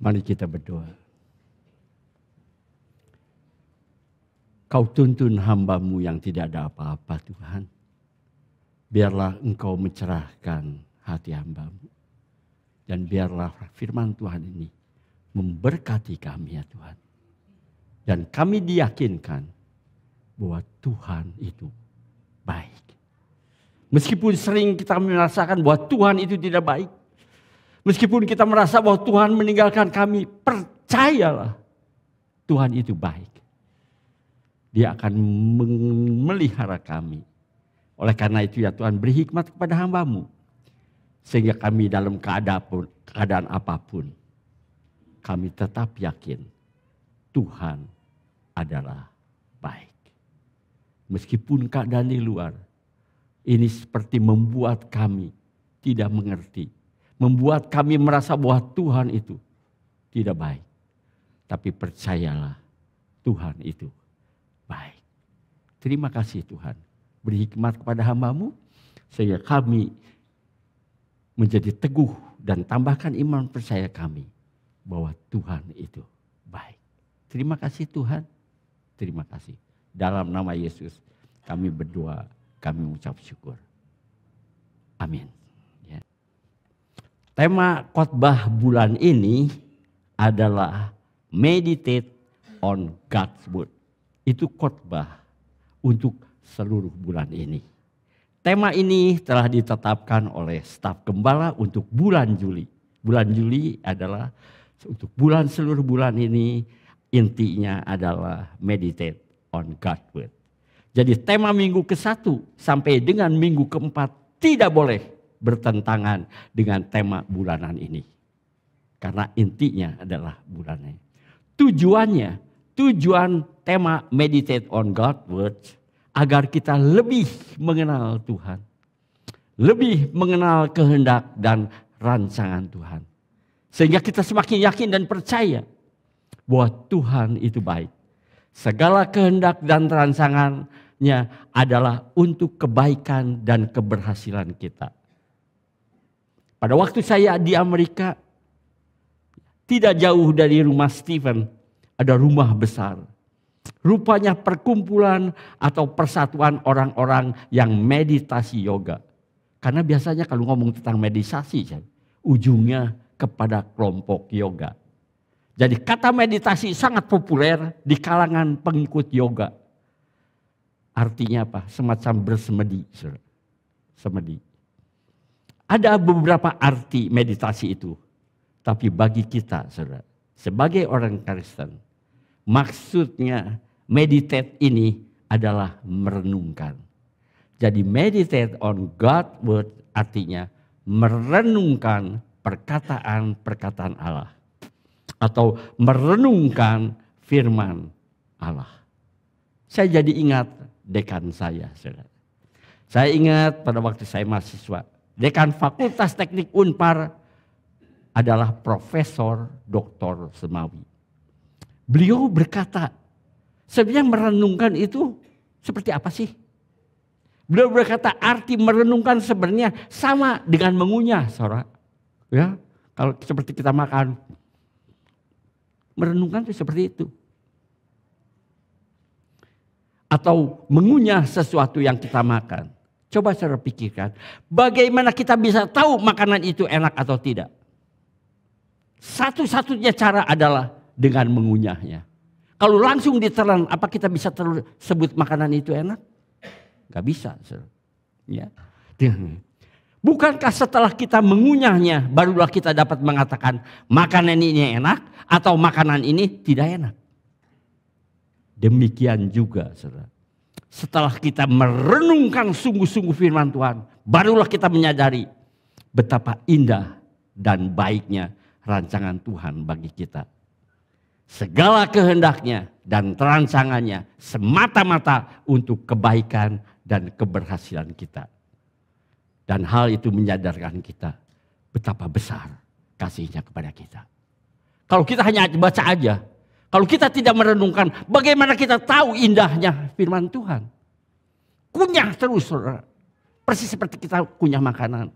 Mari kita berdoa. Kau tuntun hamba-Mu yang tidak ada apa-apa Tuhan. Biarlah Engkau mencerahkan hati hamba-Mu. Dan biarlah firman Tuhan ini memberkati kami ya Tuhan. Dan kami diyakinkan bahwa Tuhan itu baik. Meskipun sering kita merasakan bahwa Tuhan itu tidak baik. Meskipun kita merasa bahwa Tuhan meninggalkan kami, percayalah Tuhan itu baik. Dia akan memelihara kami. Oleh karena itu ya Tuhan, beri hikmat kepada hamba-Mu. Sehingga kami dalam keadaan apapun, kami tetap yakin Tuhan adalah baik. Meskipun keadaan di luar, ini seperti membuat kami tidak mengerti. Membuat kami merasa bahwa Tuhan itu tidak baik. Tapi percayalah Tuhan itu baik. Terima kasih Tuhan. Beri hikmat kepada hamba-Mu. Sehingga kami menjadi teguh dan tambahkan iman percaya kami. Bahwa Tuhan itu baik. Terima kasih Tuhan. Terima kasih. Dalam nama Yesus kami berdoa, kami mengucap syukur. Amin. Ya. Tema khotbah bulan ini adalah meditate on God's word. Itu khotbah untuk seluruh bulan ini. Tema ini telah ditetapkan oleh staf gembala untuk bulan Juli. Bulan Juli adalah untuk seluruh bulan ini intinya adalah meditate on God's word. Jadi tema minggu ke-1 sampai dengan minggu ke-4 tidak boleh bertentangan dengan tema bulanan ini. Karena intinya adalah bulannya. Tujuan tema meditate on God's word agar kita lebih mengenal Tuhan. Lebih mengenal kehendak dan rancangan Tuhan. Sehingga kita semakin yakin dan percaya bahwa Tuhan itu baik. Segala kehendak dan rancangannya adalah untuk kebaikan dan keberhasilan kita. Pada waktu saya di Amerika, tidak jauh dari rumah Stephen, ada rumah besar. Rupanya perkumpulan atau persatuan orang-orang yang meditasi yoga. Karena biasanya kalau ngomong tentang meditasi, ujungnya kepada kelompok yoga. Jadi kata meditasi sangat populer di kalangan pengikut yoga. Artinya apa? Semacam bersemedi. Semedi. Ada beberapa arti meditasi itu. Tapi bagi kita, saudara, sebagai orang Kristen, maksudnya meditate ini adalah merenungkan. Jadi meditate on God's word artinya merenungkan perkataan-perkataan Allah. Atau merenungkan firman Allah. Saya jadi ingat dekan saya, saudara. Saya ingat pada waktu saya mahasiswa. Dekan Fakultas Teknik Unpar adalah Profesor Dr. Semawi. Beliau berkata, sebenarnya merenungkan itu seperti apa sih? Beliau berkata arti merenungkan sebenarnya sama dengan mengunyah, saudara. Ya, kalau seperti kita makan. Merenungkan itu seperti itu. Atau mengunyah sesuatu yang kita makan. Coba saudara pikirkan. Bagaimana kita bisa tahu makanan itu enak atau tidak? Satu-satunya cara adalah dengan mengunyahnya. Kalau langsung ditelan, apa kita bisa sebut makanan itu enak? Gak bisa. Saudara. Ya. Bukankah setelah kita mengunyahnya, barulah kita dapat mengatakan makanan ini enak atau makanan ini tidak enak. Demikian juga, saudara. Setelah kita merenungkan sungguh-sungguh firman Tuhan, barulah kita menyadari betapa indah dan baiknya rancangan Tuhan bagi kita. Segala kehendaknya dan rancangannya semata-mata untuk kebaikan dan keberhasilan kita. Dan hal itu menyadarkan kita betapa besar kasihnya kepada kita. Kalau kita hanya baca aja, kalau kita tidak merenungkan, bagaimana kita tahu indahnya firman Tuhan? Kunyah terus, saudara. Persis seperti kita kunyah makanan.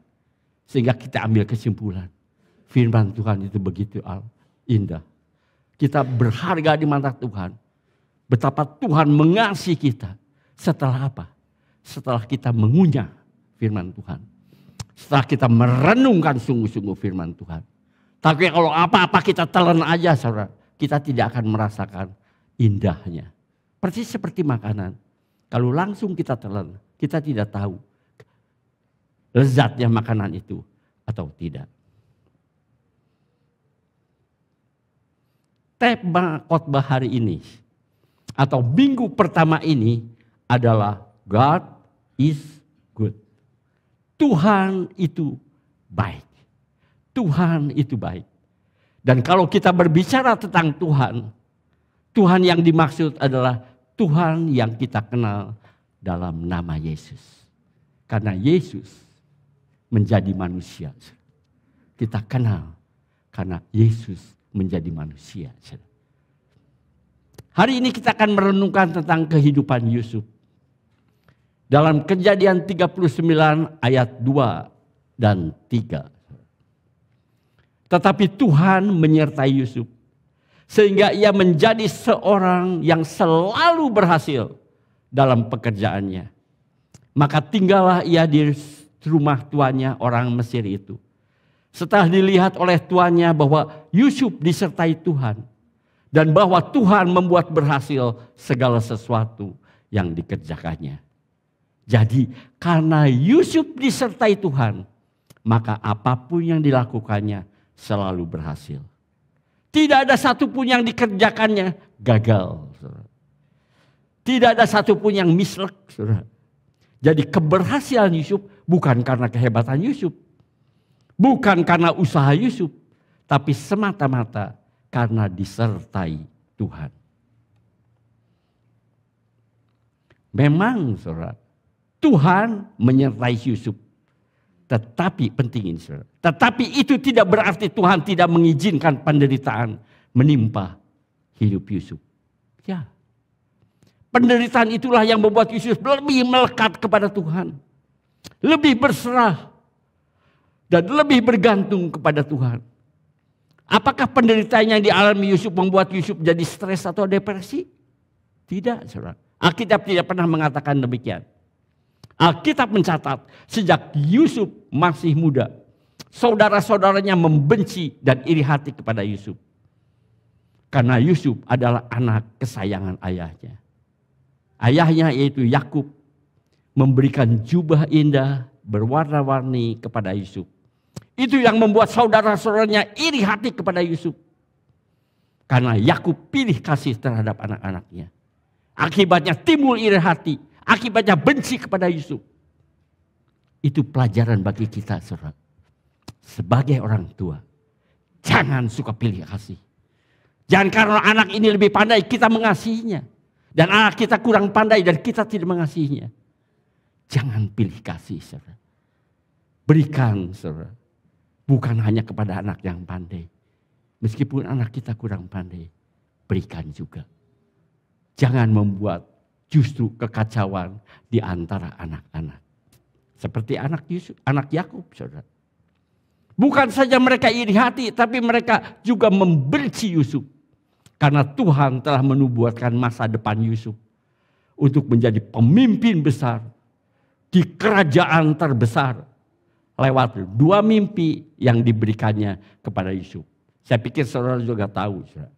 Sehingga kita ambil kesimpulan. Firman Tuhan itu begitu indah. Kita berharga di mata Tuhan. Betapa Tuhan mengasihi kita. Setelah apa? Setelah kita mengunyah firman Tuhan. Setelah kita merenungkan sungguh-sungguh firman Tuhan. Tapi kalau apa-apa kita telan aja, saudara, kita tidak akan merasakan indahnya. Persis seperti makanan. Kalau langsung kita telan, kita tidak tahu lezatnya makanan itu atau tidak. Tema khotbah hari ini atau minggu pertama ini adalah God is good. Tuhan itu baik. Tuhan itu baik. Dan kalau kita berbicara tentang Tuhan, Tuhan yang dimaksud adalah Tuhan yang kita kenal dalam nama Yesus. Karena Yesus menjadi manusia. Kita kenal karena Yesus menjadi manusia. Hari ini kita akan merenungkan tentang kehidupan Yusuf. Dalam Kejadian 39 ayat 2 dan 3. Tetapi Tuhan menyertai Yusuf. Sehingga ia menjadi seorang yang selalu berhasil dalam pekerjaannya. Maka tinggallah ia di rumah tuannya orang Mesir itu. Setelah dilihat oleh tuannya bahwa Yusuf disertai Tuhan. Dan bahwa Tuhan membuat berhasil segala sesuatu yang dikerjakannya. Jadi karena Yusuf disertai Tuhan, maka apapun yang dilakukannya selalu berhasil. Tidak ada satupun yang dikerjakannya gagal. Tidak ada satupun yang mislek. Jadi keberhasilan Yusuf bukan karena kehebatan Yusuf. Bukan karena usaha Yusuf. Tapi semata-mata karena disertai Tuhan. Memang saudara, Tuhan menyertai Yusuf. Tetapi penting ini saudara. Tetapi itu tidak berarti Tuhan tidak mengizinkan penderitaan menimpa hidup Yusuf. Ya. Penderitaan itulah yang membuat Yusuf lebih melekat kepada Tuhan. Lebih berserah. Dan lebih bergantung kepada Tuhan. Apakah penderitaan yang dialami Yusuf membuat Yusuf jadi stres atau depresi? Tidak, saudara. Alkitab tidak pernah mengatakan demikian. Alkitab mencatat sejak Yusuf masih muda, saudara-saudaranya membenci dan iri hati kepada Yusuf. Karena Yusuf adalah anak kesayangan ayahnya. Ayahnya yaitu Yakub memberikan jubah indah berwarna-warni kepada Yusuf. Itu yang membuat saudara-saudaranya iri hati kepada Yusuf. Karena Yakub pilih kasih terhadap anak-anaknya. Akibatnya timbul iri hati. Akibatnya benci kepada Yusuf. Itu pelajaran bagi kita, saudara. Sebagai orang tua, jangan suka pilih kasih. Jangan karena anak ini lebih pandai kita mengasihinya. Dan anak kita kurang pandai dan kita tidak mengasihinya. Jangan pilih kasih, saudara. Berikan, saudara. Bukan hanya kepada anak yang pandai. Meskipun anak kita kurang pandai, berikan juga. Jangan membuat justru kekacauan di antara anak-anak. Seperti anak Yusuf, anak Yakub, saudara. Bukan saja mereka iri hati, tapi mereka juga membenci Yusuf. Karena Tuhan telah menubuatkan masa depan Yusuf untuk menjadi pemimpin besar di kerajaan terbesar lewat dua mimpi yang diberikannya kepada Yusuf. Saya pikir saudara juga tahu. Saudara.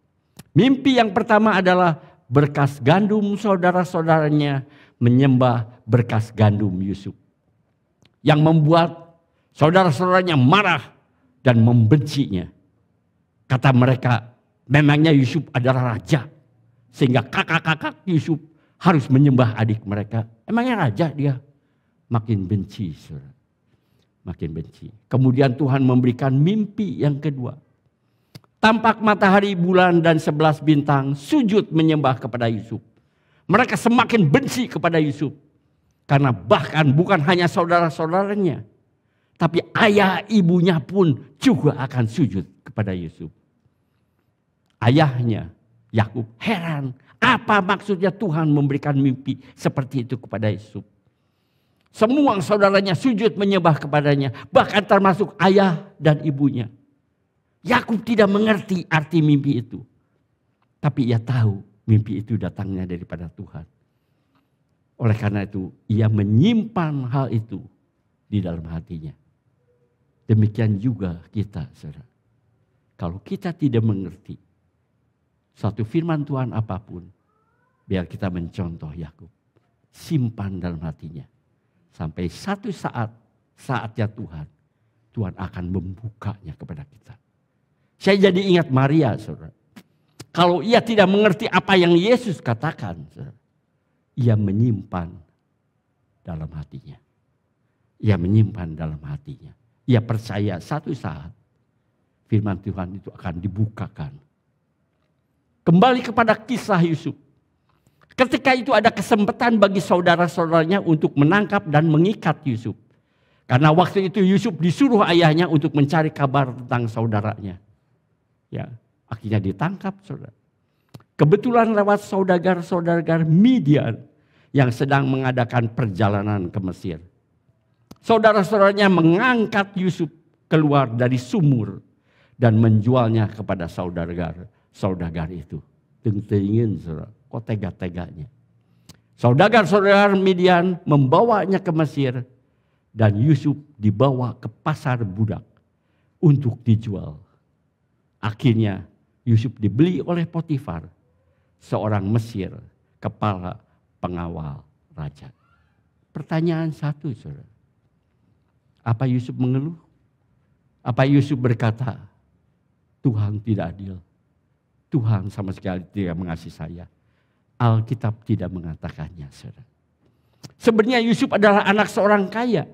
Mimpi yang pertama adalah berkas gandum saudara-saudaranya menyembah berkas gandum Yusuf. Yang membuat saudara-saudaranya marah dan membencinya. Kata mereka, memangnya Yusuf adalah raja. Sehingga kakak-kakak Yusuf harus menyembah adik mereka. Emangnya raja dia? Makin benci, saudara. Makin benci. Kemudian Tuhan memberikan mimpi yang kedua. Tampak matahari, bulan, dan 11 bintang sujud menyembah kepada Yusuf. Mereka semakin benci kepada Yusuf. Karena bahkan bukan hanya saudara-saudaranya. Tapi ayah ibunya pun juga akan sujud kepada Yusuf. Ayahnya, Yakub, heran. Apa maksudnya Tuhan memberikan mimpi seperti itu kepada Yusuf? Semua saudaranya sujud menyembah kepadanya. Bahkan termasuk ayah dan ibunya. Yakub tidak mengerti arti mimpi itu. Tapi ia tahu mimpi itu datangnya daripada Tuhan. Oleh karena itu ia menyimpan hal itu di dalam hatinya. Demikian juga kita, saudara. Kalau kita tidak mengerti suatu firman Tuhan apapun, biar kita mencontoh Yakub. Simpan dalam hatinya. Sampai satu saatnya Tuhan akan membukanya kepada kita. Saya jadi ingat Maria, saudara. Kalau ia tidak mengerti apa yang Yesus katakan, saudara, ia menyimpan dalam hatinya. Ia menyimpan dalam hatinya. Ia percaya satu saat firman Tuhan itu akan dibukakan. Kembali kepada kisah Yusuf. Ketika itu ada kesempatan bagi saudara-saudaranya untuk menangkap dan mengikat Yusuf. Karena waktu itu Yusuf disuruh ayahnya untuk mencari kabar tentang saudaranya. Ya, akhirnya ditangkap, saudara. Kebetulan lewat saudagar-saudagar Midian yang sedang mengadakan perjalanan ke Mesir. Saudara-saudaranya mengangkat Yusuf keluar dari sumur dan menjualnya kepada saudagar itu. Tengin, saudara, kok tega-teganya. Saudagar-saudagar Midian membawanya ke Mesir dan Yusuf dibawa ke pasar budak untuk dijual. Akhirnya Yusuf dibeli oleh Potifar, seorang Mesir, kepala pengawal raja. Pertanyaan satu, saudara. Apa Yusuf mengeluh? Apa Yusuf berkata, Tuhan tidak adil. Tuhan sama sekali tidak mengasihi saya. Alkitab tidak mengatakannya, saudara. Sebenarnya Yusuf adalah anak seorang kaya.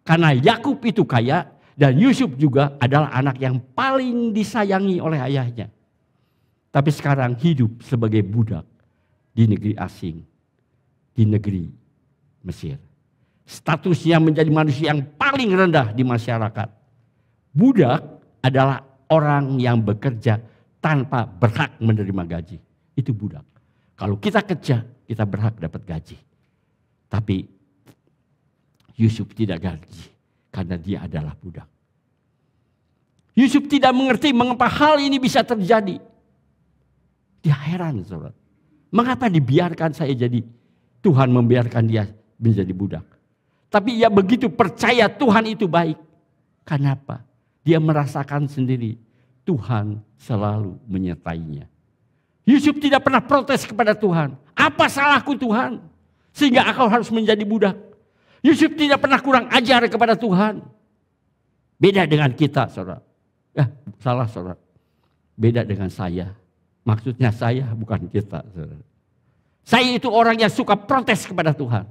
Karena Yakub itu kaya dan Yusuf juga adalah anak yang paling disayangi oleh ayahnya. Tapi sekarang hidup sebagai budak di negeri asing, di negeri Mesir. Statusnya menjadi manusia yang paling rendah di masyarakat. Budak adalah orang yang bekerja tanpa berhak menerima gaji. Itu budak. Kalau kita kerja, kita berhak dapat gaji. Tapi Yusuf tidak gaji karena dia adalah budak. Yusuf tidak mengerti mengapa hal ini bisa terjadi. Dia heran, saudara. Mengapa dibiarkan saya jadi, Tuhan membiarkan dia menjadi budak. Tapi ia begitu percaya Tuhan itu baik. Kenapa? Dia merasakan sendiri Tuhan selalu menyertainya. Yusuf tidak pernah protes kepada Tuhan. Apa salahku Tuhan? Sehingga aku harus menjadi budak. Yusuf tidak pernah kurang ajar kepada Tuhan. Beda dengan kita, saudara. Salah, saudara. Beda dengan saya. Maksudnya saya, bukan kita, saudara. Saya itu orang yang suka protes kepada Tuhan.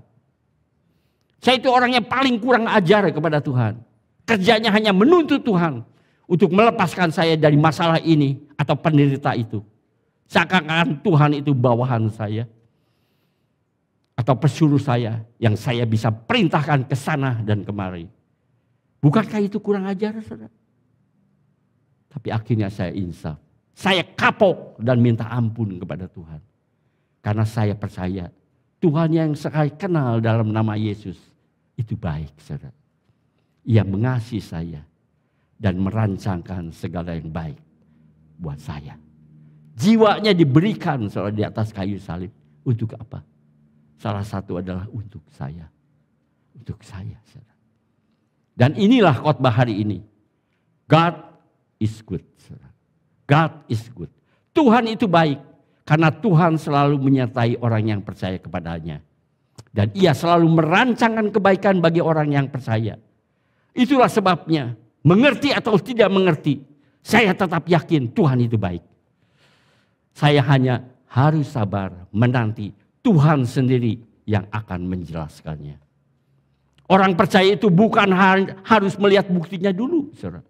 Saya itu orang yang paling kurang ajar kepada Tuhan. Kerjanya hanya menuntut Tuhan untuk melepaskan saya dari masalah ini atau penderita itu. Seakan-akan Tuhan itu bawahan saya atau pesuruh saya yang saya bisa perintahkan ke sana dan kemari. Bukankah itu kurang ajar, saudara? Tapi akhirnya saya insaf. Saya kapok dan minta ampun kepada Tuhan. Karena saya percaya Tuhan yang saya kenal dalam nama Yesus itu baik, saudara. Ia mengasihi saya dan merancangkan segala yang baik buat saya. Jiwanya diberikan, saudara, di atas kayu salib. Untuk apa? Salah satu adalah untuk saya. Untuk saya, saudara. Dan inilah khotbah hari ini. God is good, saudara. God is good. Tuhan itu baik. Karena Tuhan selalu menyertai orang yang percaya kepadanya. Dan ia selalu merancangkan kebaikan bagi orang yang percaya. Itulah sebabnya, mengerti atau tidak mengerti, saya tetap yakin Tuhan itu baik. Saya hanya harus sabar menanti Tuhan sendiri yang akan menjelaskannya. Orang percaya itu bukan harus melihat buktinya dulu, saudara.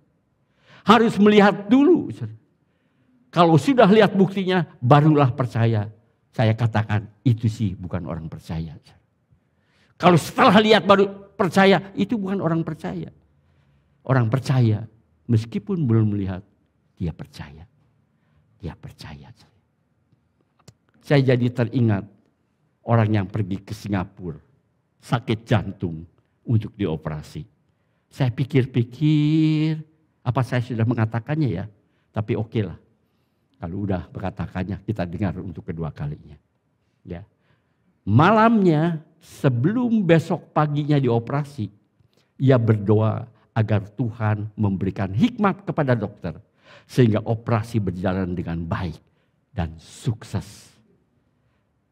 Harus melihat dulu, saudara. Kalau sudah lihat buktinya, barulah percaya. Saya katakan, itu sih bukan orang percaya. Kalau setelah lihat baru percaya, itu bukan orang percaya. Orang percaya, meskipun belum melihat, dia percaya. Dia percaya. Saya jadi teringat orang yang pergi ke Singapura, sakit jantung untuk dioperasi. Saya pikir-pikir, apa saya sudah mengatakannya ya? Tapi oke lah. Kalau udah berkatakannya, kita dengar untuk kedua kalinya. Ya. Malamnya sebelum besok paginya dioperasi, ia berdoa agar Tuhan memberikan hikmat kepada dokter. Sehingga operasi berjalan dengan baik dan sukses.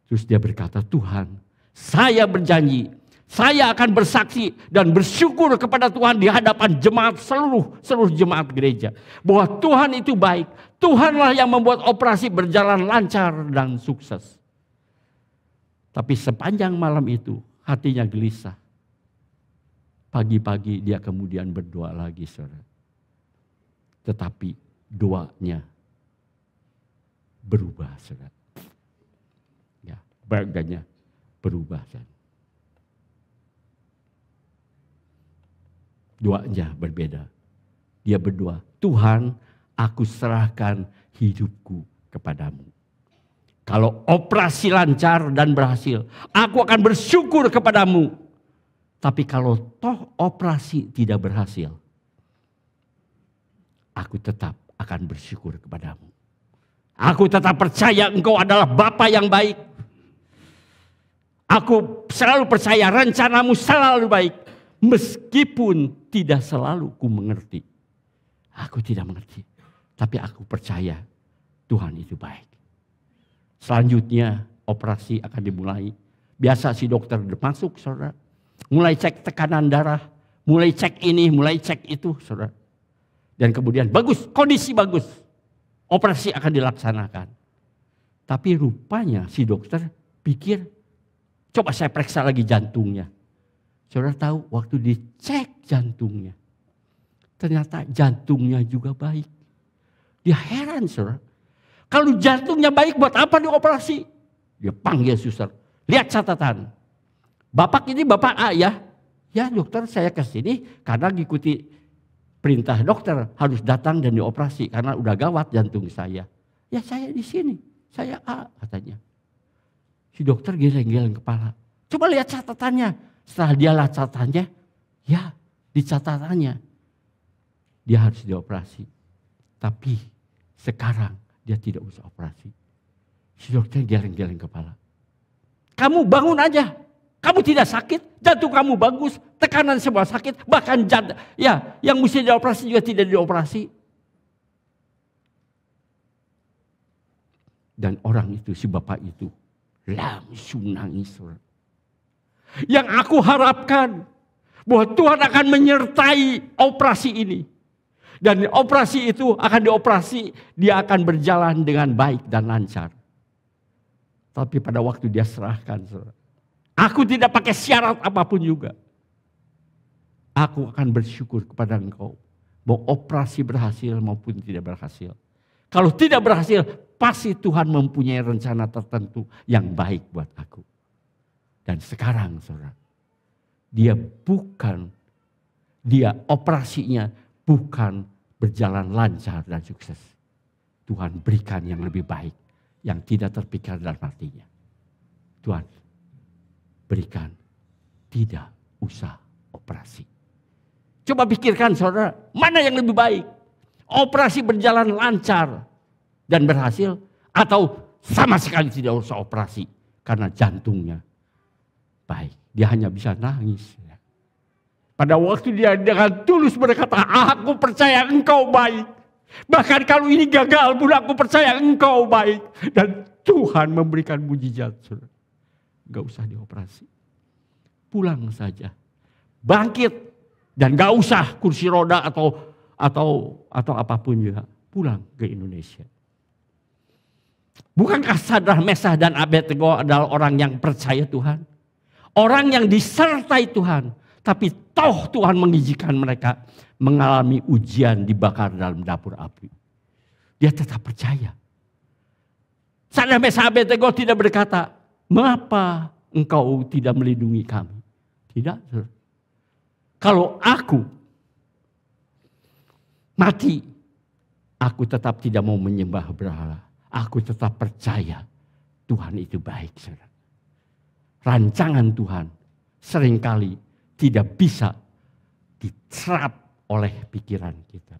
Terus dia berkata, Tuhan, saya berjanji, saya akan bersaksi dan bersyukur kepada Tuhan di hadapan jemaat seluruh jemaat gereja. Bahwa Tuhan itu baik. Tuhanlah yang membuat operasi berjalan lancar dan sukses. Tapi sepanjang malam itu hatinya gelisah. Pagi-pagi dia kemudian berdoa lagi, saudara. Tetapi doanya berubah, saudara. Ya, baganya berubah, saudara. Doanya berbeda. Dia berdoa, Tuhan, aku serahkan hidupku kepadamu. Kalau operasi lancar dan berhasil, aku akan bersyukur kepadamu. Tapi kalau toh operasi tidak berhasil, aku tetap akan bersyukur kepadamu. Aku tetap percaya engkau adalah Bapa yang baik. Aku selalu percaya rencanamu selalu baik. Meskipun tidak selalu ku mengerti. Aku tidak mengerti. Tapi aku percaya Tuhan itu baik. Selanjutnya operasi akan dimulai. Biasa si dokter masuk, saudara. Mulai cek tekanan darah. Mulai cek ini, mulai cek itu, saudara. Dan kemudian bagus, kondisi bagus. Operasi akan dilaksanakan. Tapi rupanya si dokter pikir, coba saya periksa lagi jantungnya. Saudara tahu waktu dicek jantungnya, ternyata jantungnya juga baik. Dia heran, saudara. Kalau jantungnya baik buat apa dioperasi? Dia panggil suster. Lihat catatan. Bapak ini Bapak A ya? Ya dokter, saya ke sini karena ngikuti perintah dokter harus datang dan dioperasi karena udah gawat jantung saya. Ya saya di sini, saya A katanya. Si dokter geleng-geleng kepala. Coba lihat catatannya. Setelah dia lihat catatannya, ya di catatannya dia harus dioperasi. Tapi sekarang dia tidak usah operasi. Si dokter geleng-geleng kepala. Kamu bangun aja. Kamu tidak sakit, jantung kamu bagus, tekanan semua sakit, bahkan ya yang mesti dioperasi juga tidak dioperasi. Dan orang itu, si bapak itu langsung nangis. Yang aku harapkan bahwa Tuhan akan menyertai operasi ini. Dan operasi itu akan dioperasi, dia akan berjalan dengan baik dan lancar. Tapi pada waktu dia serahkan, aku tidak pakai syarat apapun juga. Aku akan bersyukur kepada engkau bahwa operasi berhasil maupun tidak berhasil. Kalau tidak berhasil, pasti Tuhan mempunyai rencana tertentu yang baik buat aku. Dan sekarang saudara, dia operasinya bukan berjalan lancar dan sukses. Tuhan berikan yang lebih baik, yang tidak terpikir dalam hatinya. Tuhan berikan tidak usah operasi. Coba pikirkan saudara, mana yang lebih baik? Operasi berjalan lancar dan berhasil atau sama sekali tidak usah operasi karena jantungnya baik. Dia hanya bisa nangis. Pada waktu dia dengan tulus berkata, aku percaya engkau baik. Bahkan kalau ini gagal pun aku percaya engkau baik. Dan Tuhan memberikan mujizat. Gak usah dioperasi. Pulang saja. Bangkit. Dan gak usah kursi roda atau apapun juga. Pulang ke Indonesia. Bukankah Sadrah, Mesah dan Abednego adalah orang yang percaya Tuhan? Orang yang disertai Tuhan. Tapi toh Tuhan mengizinkan mereka mengalami ujian dibakar dalam dapur api. Dia tetap percaya. Sadrah, Mesah, Abednego tidak berkata, mengapa engkau tidak melindungi kami? Tidak. Kalau aku mati, aku tetap tidak mau menyembah berhala. Aku tetap percaya Tuhan itu baik. Saudara. Rancangan Tuhan seringkali tidak bisa diserap oleh pikiran kita.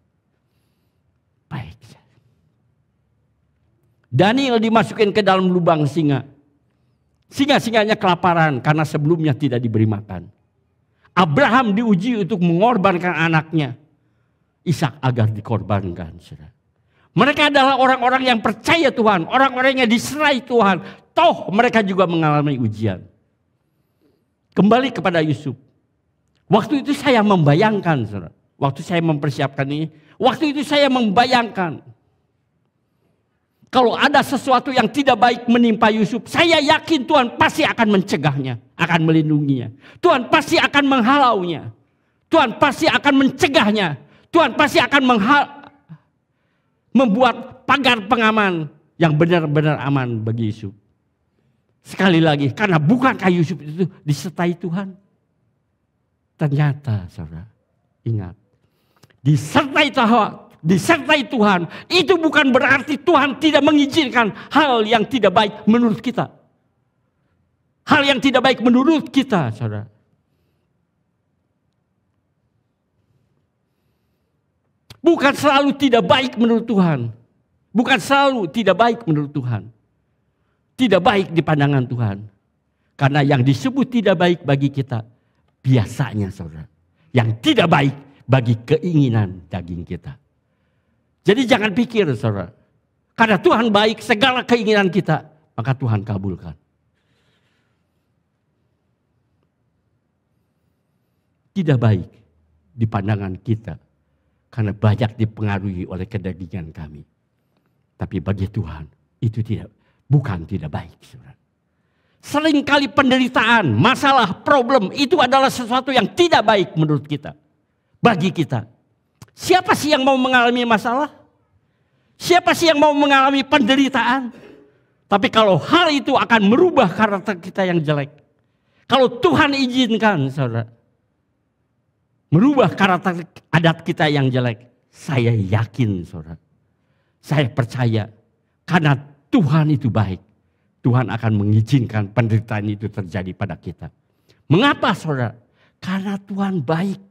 Baik. Daniel dimasukin ke dalam lubang singa. Singa-singanya kelaparan karena sebelumnya tidak diberi makan. Abraham diuji untuk mengorbankan anaknya, Ishak, agar dikorbankan. Mereka adalah orang-orang yang percaya Tuhan, orang-orang yang diserai Tuhan. Toh mereka juga mengalami ujian. Kembali kepada Yusuf. Waktu itu saya membayangkan, saudara. Waktu saya mempersiapkan ini, waktu itu saya membayangkan. Kalau ada sesuatu yang tidak baik menimpa Yusuf, saya yakin Tuhan pasti akan mencegahnya, akan melindunginya. Tuhan pasti akan menghalaunya. Tuhan pasti akan mencegahnya. Tuhan pasti akan membuat pagar pengaman yang benar-benar aman bagi Yusuf. Sekali lagi, karena bukankah Yusuf itu disertai Tuhan? Ternyata, saudara, ingat, disertai Tuhan, itu bukan berarti Tuhan tidak mengizinkan hal yang tidak baik menurut kita. Hal yang tidak baik menurut kita, saudara. Bukan selalu tidak baik menurut Tuhan. Bukan selalu tidak baik menurut Tuhan. Tidak baik di pandangan Tuhan. Karena yang disebut tidak baik bagi kita, biasanya, saudara, yang tidak baik bagi keinginan daging kita. Jadi jangan pikir, saudara, karena Tuhan baik segala keinginan kita, maka Tuhan kabulkan. Tidak baik di pandangan kita, karena banyak dipengaruhi oleh kedagingan kami. Tapi bagi Tuhan itu bukan tidak baik, saudara. Seringkali penderitaan, masalah, problem itu adalah sesuatu yang tidak baik menurut kita. Bagi kita. Siapa sih yang mau mengalami masalah? Siapa sih yang mau mengalami penderitaan? Tapi kalau hal itu akan merubah karakter kita yang jelek. Kalau Tuhan izinkan, saudara, merubah karakter adat kita yang jelek. Saya yakin, saudara. Saya percaya. Karena Tuhan itu baik. Tuhan akan mengizinkan penderitaan itu terjadi pada kita. Mengapa, saudara? Karena Tuhan baik.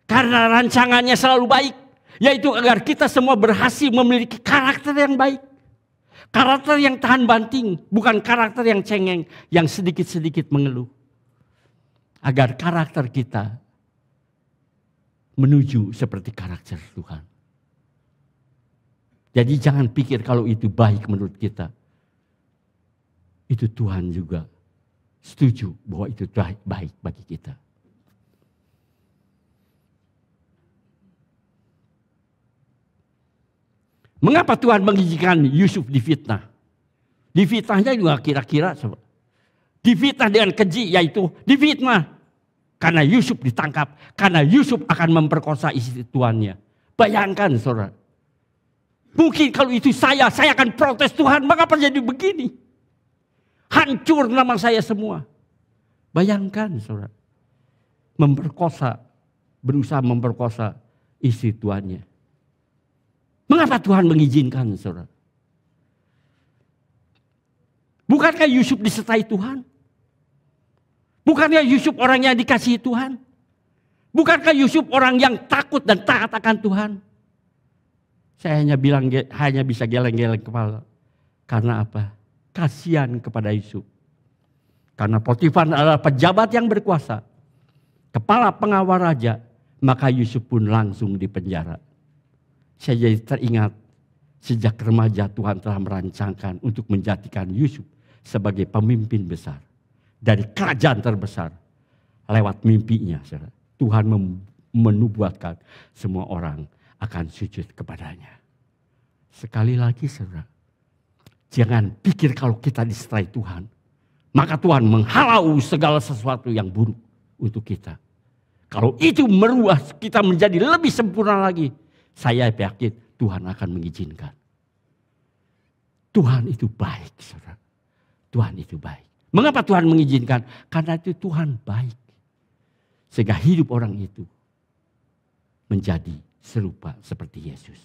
Karena rancangannya selalu baik. Yaitu agar kita semua berhasil memiliki karakter yang baik. Karakter yang tahan banting. Bukan karakter yang cengeng. Yang sedikit-sedikit mengeluh. Agar karakter kita menuju seperti karakter Tuhan. Jadi jangan pikir kalau itu baik menurut kita. Itu Tuhan juga setuju bahwa itu baik bagi kita. Mengapa Tuhan mengizinkan Yusuf difitnah? Difitnahnya juga kira-kira difitnah dengan keji, yaitu difitnah karena Yusuf ditangkap, karena Yusuf akan memperkosa istri tuannya. Bayangkan, saudara. Mungkin kalau itu saya akan protes, Tuhan, mengapa jadi begini? Hancur nama saya semua. Bayangkan, saudara. Berusaha memperkosa istri tuannya. Mengapa Tuhan mengizinkan, saudara? Bukankah Yusuf disertai Tuhan? Bukankah Yusuf orang yang dikasihi Tuhan? Bukankah Yusuf orang yang takut dan taat akan Tuhan? Saya hanya bisa geleng-geleng kepala. Karena apa? Kasihan kepada Yusuf. Karena Potifar adalah pejabat yang berkuasa. Kepala pengawal raja. Maka Yusuf pun langsung dipenjara. Saya jadi teringat. Sejak remaja Tuhan telah merancangkan untuk menjadikan Yusuf sebagai pemimpin besar. Dari kerajaan terbesar. Lewat mimpinya. Tuhan menubuatkan semua orang akan sujud kepadanya. Sekali lagi, saudara. Jangan pikir kalau kita disertai Tuhan. Maka Tuhan menghalau segala sesuatu yang buruk untuk kita. Kalau itu merubah kita menjadi lebih sempurna lagi. Saya yakin Tuhan akan mengizinkan. Tuhan itu baik, saudara. Tuhan itu baik. Mengapa Tuhan mengizinkan? Karena itu Tuhan baik. Sehingga hidup orang itu menjadi serupa seperti Yesus.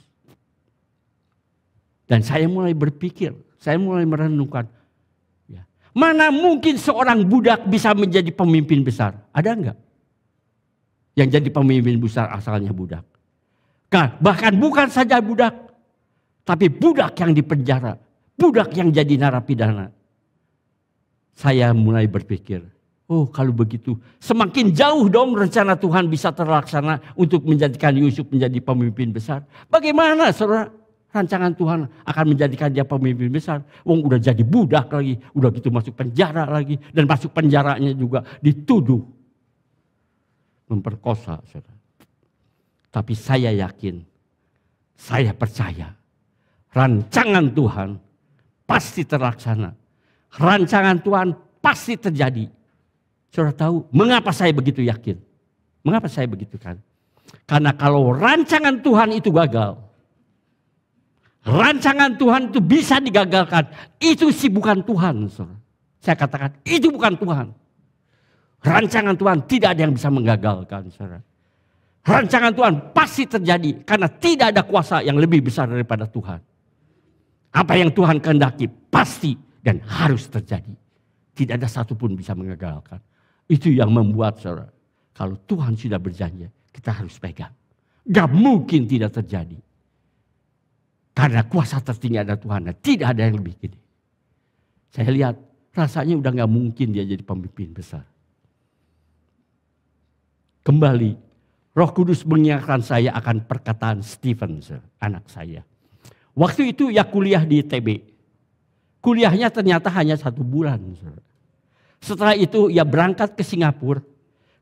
Dan saya mulai berpikir, saya mulai merenungkan, ya, mana mungkin seorang budak bisa menjadi pemimpin besar? Ada enggak? Yang jadi pemimpin besar asalnya budak. Bahkan bukan saja budak, Tapi budak yang dipenjara, budak yang jadi narapidana. Saya mulai berpikir, oh kalau begitu semakin jauh dong rencana Tuhan bisa terlaksana untuk menjadikan Yusuf menjadi pemimpin besar. Bagaimana saudara rancangan Tuhan akan menjadikan dia pemimpin besar? Wong udah jadi budak lagi, udah gitu masuk penjara lagi. Dan masuk penjaranya juga dituduh memperkosa saudara. Tapi saya yakin, saya percaya rancangan Tuhan pasti terlaksana. Rancangan Tuhan pasti terjadi. Saudara tahu mengapa saya begitu yakin? Mengapa saya begitu kan? Karena kalau rancangan Tuhan itu gagal, rancangan Tuhan itu bisa digagalkan, itu sih bukan Tuhan. Saudara. Saya katakan itu bukan Tuhan. Rancangan Tuhan tidak ada yang bisa menggagalkan. Saudara. Rancangan Tuhan pasti terjadi karena tidak ada kuasa yang lebih besar daripada Tuhan. Apa yang Tuhan kehendaki pasti dan harus terjadi. Tidak ada satupun bisa mengagalkan. Itu yang membuat saudara, kalau Tuhan sudah berjanji, kita harus pegang. Gak mungkin tidak terjadi. Karena kuasa tertinggi ada Tuhan, dan tidak ada yang lebih gede. Saya lihat rasanya udah gak mungkin dia jadi pemimpin besar. Kembali, Roh Kudus mengingatkan saya akan perkataan Stephen, anak saya. Waktu itu ya kuliah di ITB. Kuliahnya ternyata hanya 1 bulan. Setelah itu ia berangkat ke Singapura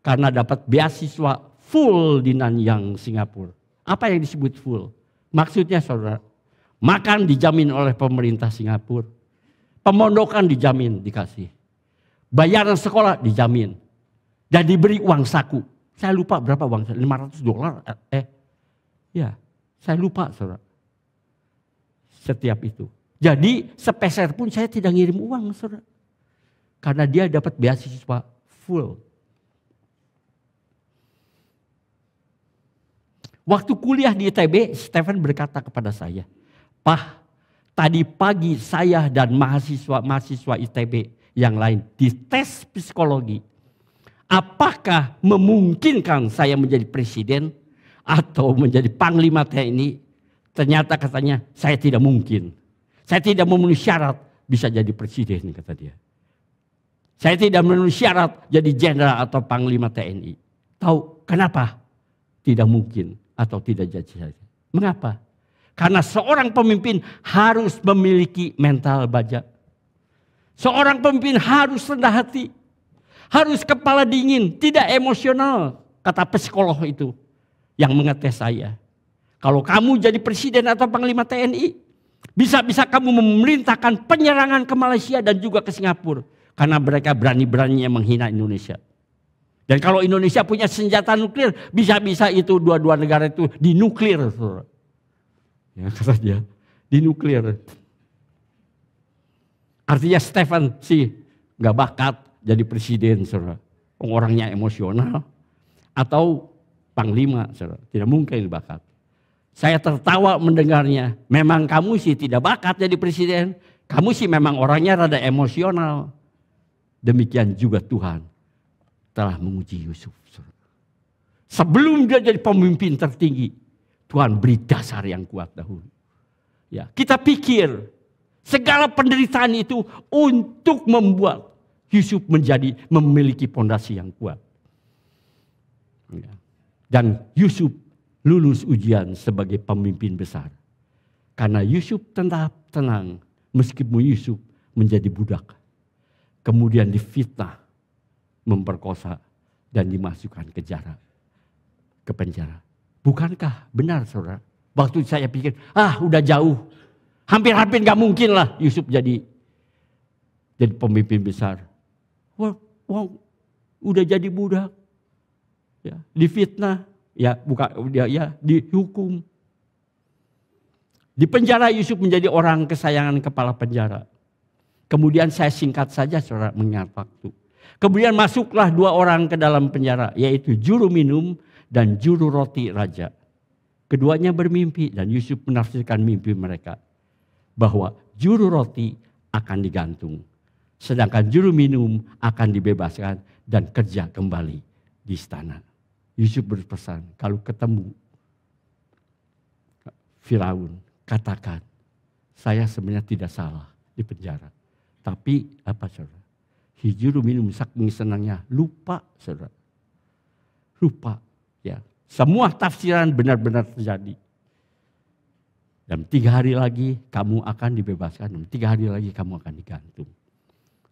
karena dapat beasiswa full di Nanyang, Singapura. Apa yang disebut full? Maksudnya saudara, makan dijamin oleh pemerintah Singapura. Pemondokan dijamin, dikasih. Bayaran sekolah dijamin. Dan diberi uang saku. Saya lupa berapa uang, $500. Ya, saya lupa saudara. Setiap itu. Jadi sepeser pun saya tidak ngirim uang saudara. Karena dia dapat beasiswa full. Waktu kuliah di ITB, Stephen berkata kepada saya, "Pak, tadi pagi saya dan mahasiswa ITB yang lain dites psikologi. Apakah memungkinkan saya menjadi presiden atau menjadi panglima TNI?" Ternyata katanya, saya tidak mungkin. Saya tidak memenuhi syarat bisa jadi presiden, kata dia. Saya tidak memenuhi syarat jadi jenderal atau panglima TNI. Tahu kenapa? Tidak mungkin atau tidak jadi. Mengapa? Karena seorang pemimpin harus memiliki mental baja. Seorang pemimpin harus rendah hati. Harus kepala dingin, tidak emosional. Kata psikolog itu yang mengetes saya. Kalau kamu jadi presiden atau panglima TNI, bisa-bisa kamu memerintahkan penyerangan ke Malaysia dan juga ke Singapura. Karena mereka berani-beraninya menghina Indonesia. Dan kalau Indonesia punya senjata nuklir, bisa-bisa itu dua-dua negara itu dinuklir. Ya, kata dia, dinuklir. Artinya Stephen sih gak bakat jadi presiden, saudara. Orangnya emosional. Atau panglima, saudara. Tidak mungkin bakat. Saya tertawa mendengarnya. Memang kamu sih tidak bakat jadi presiden. Kamu sih memang orangnya rada emosional. Demikian juga Tuhan telah menguji Yusuf. Sebelum dia jadi pemimpin tertinggi, Tuhan beri dasar yang kuat dahulu. Ya, kita pikir segala penderitaan itu untuk membuat Yusuf memiliki pondasi yang kuat. Ya. Dan Yusuf lulus ujian sebagai pemimpin besar. Karena Yusuf tetap tenang meskipun Yusuf menjadi budak. Kemudian difitnah, memperkosa dan dimasukkan ke penjara. Bukankah benar saudara? Waktu saya pikir, udah jauh. Hampir-hampir gak mungkin lah Yusuf jadi pemimpin besar. Wah, udah jadi budak. Ya, difitnah. Ya, dihukum. Di penjara Yusuf menjadi orang kesayangan kepala penjara. Kemudian saya singkat saja saudara mengingat waktu. Kemudian masuklah 2 orang ke dalam penjara, yaitu juru minum dan juru roti raja. Keduanya bermimpi dan Yusuf menafsirkan mimpi mereka. Bahwa juru roti akan digantung. Sedangkan juru minum akan dibebaskan dan kerja kembali di istana. Yusuf berpesan, kalau ketemu Firaun, katakan saya sebenarnya tidak salah di penjara. Tapi apa saudara? Hijuru minum saking senangnya, lupa saudara. Lupa ya. Semua tafsiran benar-benar terjadi. Dan 3 hari lagi kamu akan dibebaskan. Dan 3 hari lagi kamu akan digantung.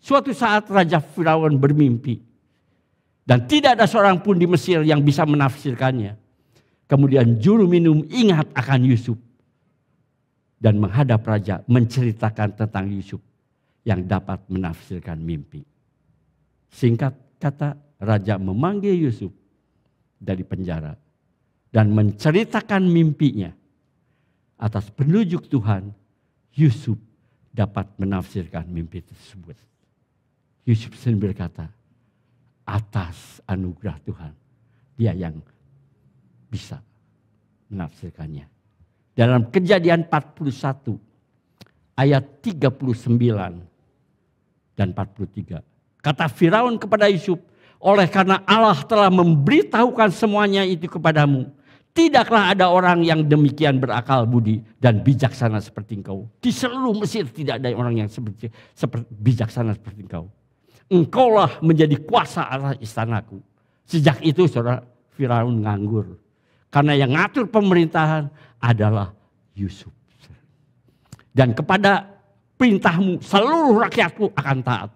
Suatu saat Raja Firaun bermimpi. Dan tidak ada seorang pun di Mesir yang bisa menafsirkannya. Kemudian juru minum ingat akan Yusuf. Dan menghadap raja menceritakan tentang Yusuf. Yang dapat menafsirkan mimpi. Singkat kata, raja memanggil Yusuf dari penjara. Dan menceritakan mimpinya. Atas penunjuk Tuhan, Yusuf dapat menafsirkan mimpi tersebut. Yusuf sendiri berkata, atas anugerah Tuhan, dia yang bisa menafsirkannya. Dalam Kejadian 41, ayat 39 dan 43. Kata Firaun kepada Yusuf, oleh karena Allah telah memberitahukan semuanya itu kepadamu, tidaklah ada orang yang demikian berakal budi dan bijaksana seperti engkau. Di seluruh Mesir tidak ada orang yang seperti bijaksana seperti engkau. Engkaulah menjadi kuasa atas istanaku. Sejak itu saudara, Firaun nganggur. Karena yang ngatur pemerintahan adalah Yusuf. Dan kepada perintahmu seluruh rakyatku akan taat.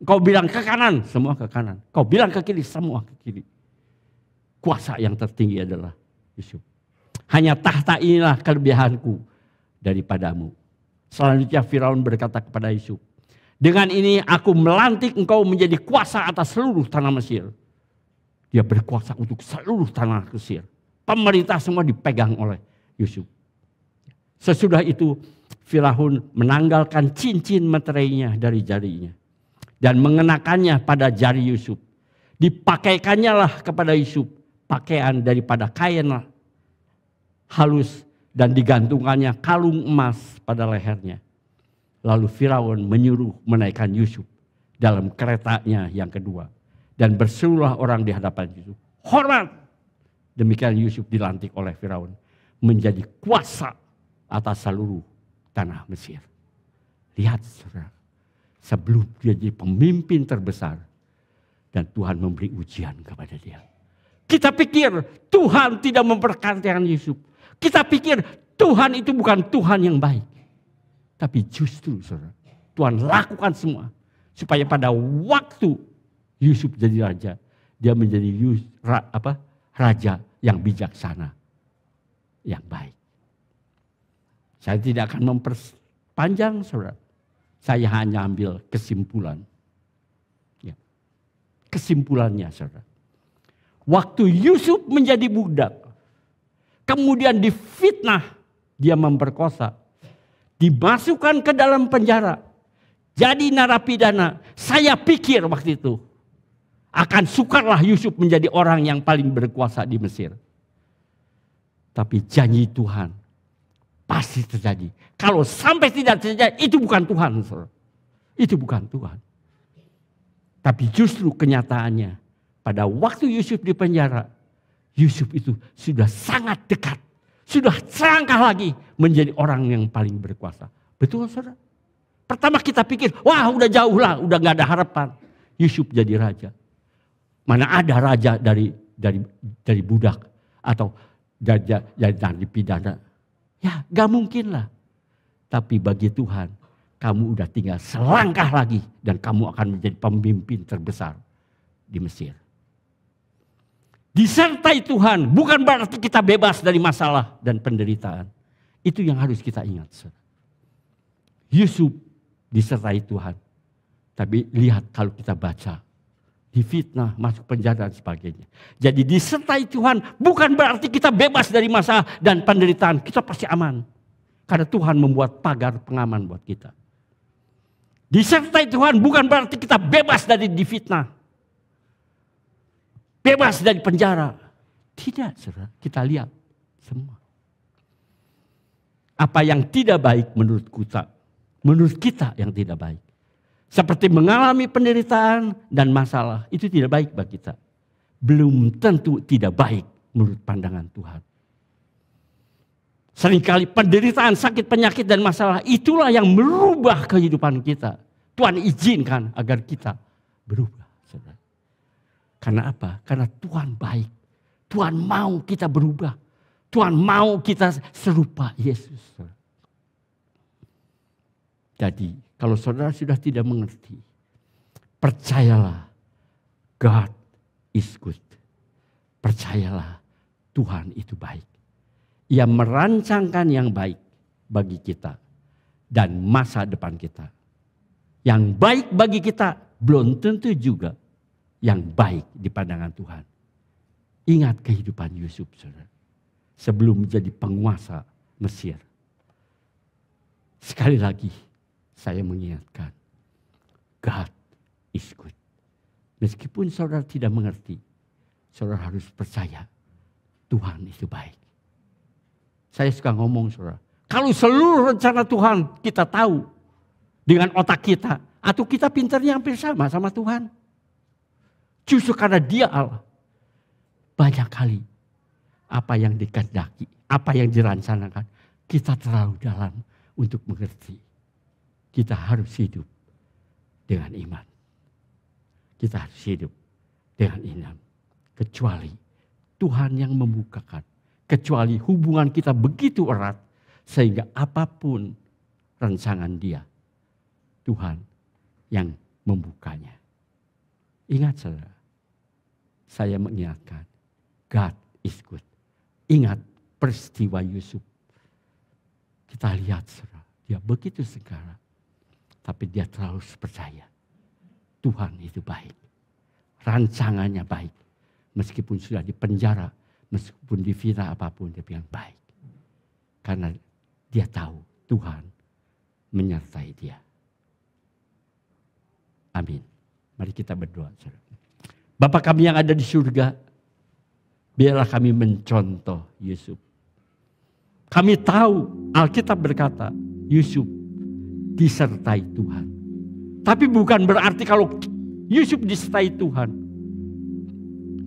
Kau bilang ke kanan, semua ke kanan. Kau bilang ke kiri, semua ke kiri. Kuasa yang tertinggi adalah Yusuf. Hanya tahta inilah kelebihanku daripadamu. Selanjutnya Firaun berkata kepada Yusuf, dengan ini aku melantik engkau menjadi kuasa atas seluruh tanah Mesir. Dia berkuasa untuk seluruh tanah Mesir. Pemerintah semua dipegang oleh Yusuf. Sesudah itu Firaun menanggalkan cincin meterainya dari jarinya. Dan mengenakannya pada jari Yusuf. Dipakaikannya lah kepada Yusuf pakaian daripada kain halus. Dan digantungkannya kalung emas pada lehernya. Lalu Firaun menyuruh menaikkan Yusuf dalam keretanya yang kedua. Dan berserulah orang di hadapan Yusuf. Hormat! Demikian Yusuf dilantik oleh Firaun. Menjadi kuasa atas seluruh tanah Mesir. Lihat saudara. Sebelum dia jadi pemimpin terbesar. Dan Tuhan memberi ujian kepada dia. Kita pikir Tuhan tidak memperhatikan Yusuf. Kita pikir Tuhan itu bukan Tuhan yang baik. Tapi justru saudara, Tuhan lakukan semua. Supaya pada waktu Yusuf jadi raja. Dia menjadi raja yang bijaksana. Yang baik. Saya tidak akan memperpanjang saudara. Saya hanya ambil kesimpulan. Ya. Kesimpulannya saudara. Waktu Yusuf menjadi budak. Kemudian difitnah. Dia memperkosa. Dimasukkan ke dalam penjara. Jadi narapidana. Saya pikir waktu itu. Akan sukarlah Yusuf menjadi orang yang paling berkuasa di Mesir. Tapi janji Tuhan pasti terjadi. Kalau sampai tidak terjadi, itu bukan Tuhan. Itu bukan Tuhan. Tapi justru kenyataannya, pada waktu Yusuf di penjara, Yusuf itu sudah sangat dekat. Sudah selangkah lagi menjadi orang yang paling berkuasa. Betul saudara? Pertama kita pikir, wah udah jauh lah, udah gak ada harapan. Yusuf jadi raja. Mana ada raja dari budak atau dari narapidana. Ya gak mungkin lah. Tapi bagi Tuhan, kamu udah tinggal selangkah lagi. Dan kamu akan menjadi pemimpin terbesar di Mesir. Disertai Tuhan bukan berarti kita bebas dari masalah dan penderitaan. Itu yang harus kita ingat. Yusuf disertai Tuhan. Tapi lihat kalau kita baca. Difitnah, masuk penjara dan sebagainya. Jadi disertai Tuhan bukan berarti kita bebas dari masalah dan penderitaan. Kita pasti aman. Karena Tuhan membuat pagar pengaman buat kita. Disertai Tuhan bukan berarti kita bebas dari difitnah. Bebas dari penjara. Tidak saudara, kita lihat semua. Apa yang tidak baik menurut kita yang tidak baik. Seperti mengalami penderitaan dan masalah. Itu tidak baik bagi kita. Belum tentu tidak baik menurut pandangan Tuhan. Seringkali penderitaan, sakit, penyakit, dan masalah itulah yang merubah kehidupan kita. Tuhan izinkan agar kita berubah. Saudara. Karena apa? Karena Tuhan baik. Tuhan mau kita berubah. Tuhan mau kita serupa Yesus. Jadi kalau saudara sudah tidak mengerti, percayalah God is good. Percayalah Tuhan itu baik. Ia merancangkan yang baik bagi kita dan masa depan kita. Yang baik bagi kita belum tentu juga yang baik di pandangan Tuhan. Ingat kehidupan Yusuf, saudara. Sebelum menjadi penguasa Mesir. Sekali lagi saya mengingatkan. God is good. Meskipun saudara tidak mengerti, saudara harus percaya Tuhan itu baik. Saya suka ngomong, saudara. Kalau seluruh rencana Tuhan kita tahu dengan otak kita, atau kita pintarnya hampir sama Tuhan. Justru karena Dia Allah, banyak kali apa yang dikehendaki, apa yang dirancanakan, kita terlalu dalam untuk mengerti. Kita harus hidup dengan iman. Kita harus hidup dengan iman. Kecuali Tuhan yang membukakan. Kecuali hubungan kita begitu erat sehingga apapun rancangan Dia, Tuhan yang membukanya. Ingat saudara, saya mengingatkan, God is good. Ingat peristiwa Yusuf. Kita lihat saudara, dia begitu segala, tapi dia terlalu percaya Tuhan itu baik. Rancangannya baik. Meskipun sudah dipenjara, meskipun difitnah apapun, dia bilang baik. Karena dia tahu Tuhan menyertai dia. Amin. Mari kita berdoa. Bapa kami yang ada di surga, biarlah kami mencontoh Yusuf. Kami tahu Alkitab berkata Yusuf disertai Tuhan. Tapi bukan berarti kalau Yusuf disertai Tuhan,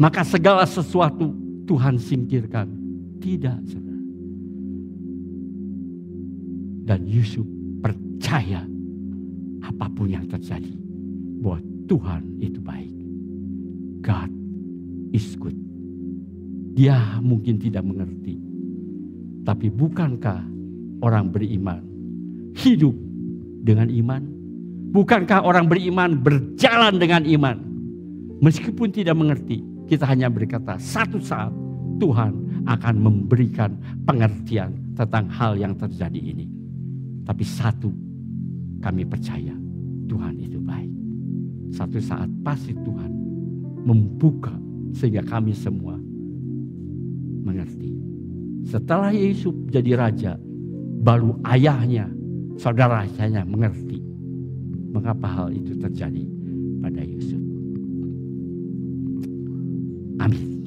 maka segala sesuatu Tuhan singkirkan. Tidak, saudara. Dan Yusuf percaya apapun yang terjadi, bahwa Tuhan itu baik. God is good. Dia mungkin tidak mengerti. Tapi bukankah orang beriman hidup dengan iman? Bukankah orang beriman berjalan dengan iman? Meskipun tidak mengerti, kita hanya berkata satu saat Tuhan akan memberikan pengertian tentang hal yang terjadi ini. Tapi satu, kami percaya Tuhan itu baik. Satu saat pasti Tuhan membuka sehingga kami semua mengerti. Setelah Yusuf jadi raja, baru ayahnya, saudara-saudaranya mengerti mengapa hal itu terjadi pada Yusuf. Amin.